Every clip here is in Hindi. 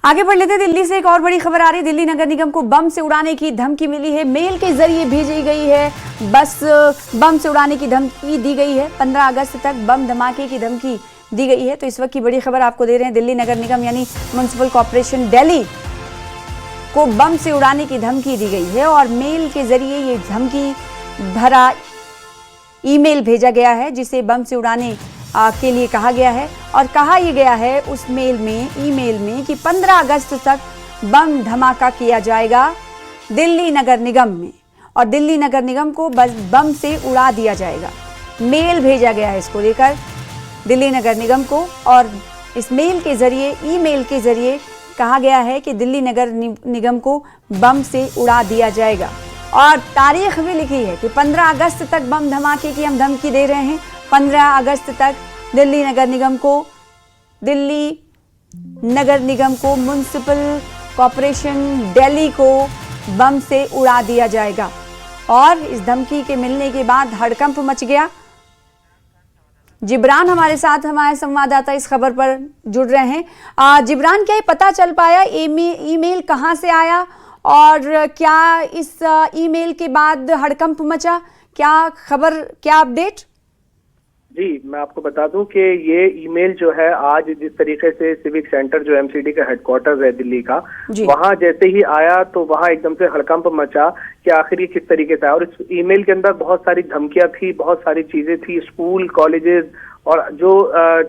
आगे बढ़ लेते। दिल्ली से एक और बड़ी खबर आ रही है। दिल्ली नगर निगम को बम से उड़ाने की धमकी मिली है। मेल के जरिए भेजी गई है। बस बम से उड़ाने की धमकी दी गई है। 15 अगस्त तक बम धमाके की धमकी दी गई है। तो इस वक्त की बड़ी खबर आपको दे रहे हैं। दिल्ली नगर निगम यानी म्युनिसिपल कॉर्पोरेशन दिल्ली को बम से उड़ाने की धमकी दी गई है और मेल के जरिए ये धमकी भरा ईमेल भेजा गया है, जिसे बम से उड़ाने के लिए कहा गया है। और कहा यह गया है उस ईमेल में कि 15 अगस्त तक बम धमाका किया जाएगा दिल्ली नगर निगम में और दिल्ली नगर निगम को बम से उड़ा दिया जाएगा। मेल भेजा गया है इसको लेकर दिल्ली नगर निगम को और इस मेल के जरिए ईमेल के जरिए कहा गया है कि दिल्ली नगर निगम को बम से उड़ा दिया जाएगा। और तारीख भी लिखी है कि 15 अगस्त तक बम धमाके की हम धमकी दे रहे हैं। 15 अगस्त तक दिल्ली नगर निगम को म्युनिसिपल कॉर्पोरेशन दिल्ली को बम से उड़ा दिया जाएगा। और इस धमकी के मिलने के बाद हड़कंप मच गया। जिब्रान हमारे साथ, हमारे संवाददाता इस खबर पर जुड़ रहे हैं। जिब्रान, क्या ये पता चल पाया ईमेल कहां से आया और क्या इस ईमेल के बाद हड़कंप मचा? क्या खबर, क्या अपडेट? जी, मैं आपको बता दूं कि ये ईमेल जो है आज जिस तरीके से सिविक सेंटर जो एमसीडी का हेडक्वार्टर है दिल्ली का, वहां जैसे ही आया तो वहां एकदम से हड़कंप मचा कि आखिर ये किस तरीके से आया। और इस ईमेल के अंदर बहुत सारी धमकियां थी, बहुत सारी चीजें थी। स्कूल, कॉलेजेस और जो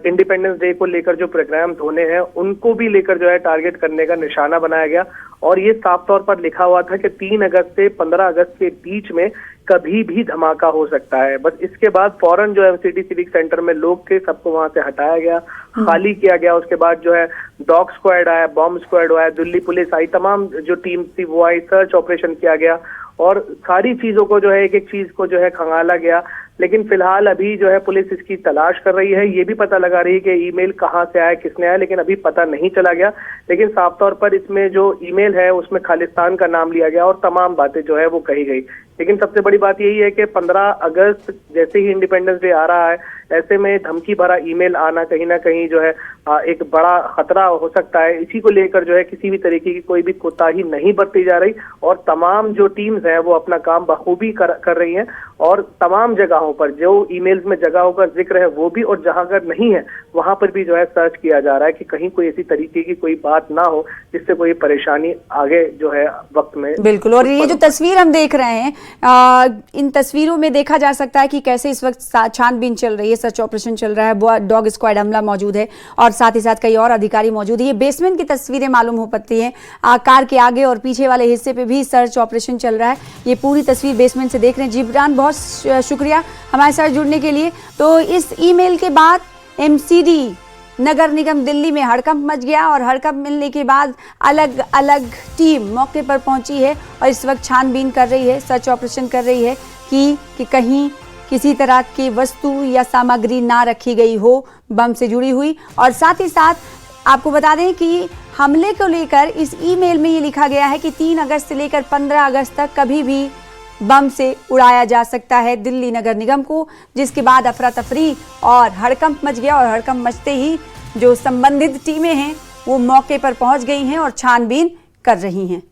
इंडिपेंडेंस डे को लेकर जो प्रोग्राम्स होने हैं उनको भी लेकर जो है टारगेट करने का निशाना बनाया गया। और ये साफ तौर पर लिखा हुआ था कि 3 अगस्त से 15 अगस्त के बीच में कभी भी धमाका हो सकता है। बस इसके बाद फौरन जो एमसीडी सिविक सेंटर में लोग थे सबको वहां से हटाया गया, खाली किया गया। उसके बाद जो है डॉग स्क्वाड आया, बॉम्ब स्क्वाड आया, दिल्ली पुलिस आई, तमाम जो टीम थी वो आई, सर्च ऑपरेशन किया गया और सारी चीजों को जो है एक एक चीज को जो है खंगाला गया। लेकिन फिलहाल अभी जो है पुलिस इसकी तलाश कर रही है। ये भी पता लगा रही है कि ईमेल कहां से आया, किसने आया, लेकिन अभी पता नहीं चला गया। लेकिन साफ तौर पर इसमें जो ईमेल है उसमें खालिस्तान का नाम लिया गया और तमाम बातें जो है वो कही गई। लेकिन सबसे बड़ी बात यही है कि 15 अगस्त जैसे ही इंडिपेंडेंस डे आ रहा है, ऐसे में धमकी भरा ईमेल आना कहीं ना कहीं जो है एक बड़ा खतरा हो सकता है। इसी को लेकर जो है किसी भी तरीके की कोई भी कोताही नहीं बरती जा रही और तमाम जो टीम्स हैं वो अपना काम बखूबी कर रही हैं और तमाम जगहों पर जो ईमेल्स में जगहों का जिक्र है वो भी, और जहां अगर नहीं है वहां पर भी जो है सर्च किया जा रहा है कि कहीं कोई ऐसी तरीके की कोई बात ना हो जिससे कोई परेशानी आगे जो है वक्त में। बिल्कुल। और ये जो तस्वीर हम देख रहे हैं, इन तस्वीरों में देखा जा सकता है कि कैसे इस वक्त छानबीन चल रही है, सर्च ऑपरेशन चल रहा है, डॉग स्क्वाड अमला मौजूद है और साथ ही साथ कई और अधिकारी मौजूद है। ये बेसमेंट की तस्वीरें मालूम हो पाती हैं। कार के आगे और पीछे वाले हिस्से पे भी सर्च ऑपरेशन चल रहा है। ये पूरी तस्वीर बेसमेंट से देख रहे हैं। जिब्रान, बहुत शुक्रिया हमारे साथ जुड़ने के लिए। तो इस ईमेल के बाद एमसीडी नगर निगम दिल्ली में हड़कंप मच गया और हड़कंप मिलने के बाद अलग अलग टीम मौके पर पहुंची है और इस वक्त छानबीन कर रही है, सर्च ऑपरेशन कर रही है कि कहीं किसी तरह की वस्तु या सामग्री ना रखी गई हो बम से जुड़ी हुई। और साथ ही साथ आपको बता दें कि हमले को लेकर इस ईमेल में ये लिखा गया है कि 3 अगस्त से लेकर 15 अगस्त तक कभी भी बम से उड़ाया जा सकता है दिल्ली नगर निगम को, जिसके बाद अफरा तफरी और हड़कंप मच गया। और हड़कंप मचते ही जो संबंधित टीमें हैं वो मौके पर पहुंच गई हैं और छानबीन कर रही हैं।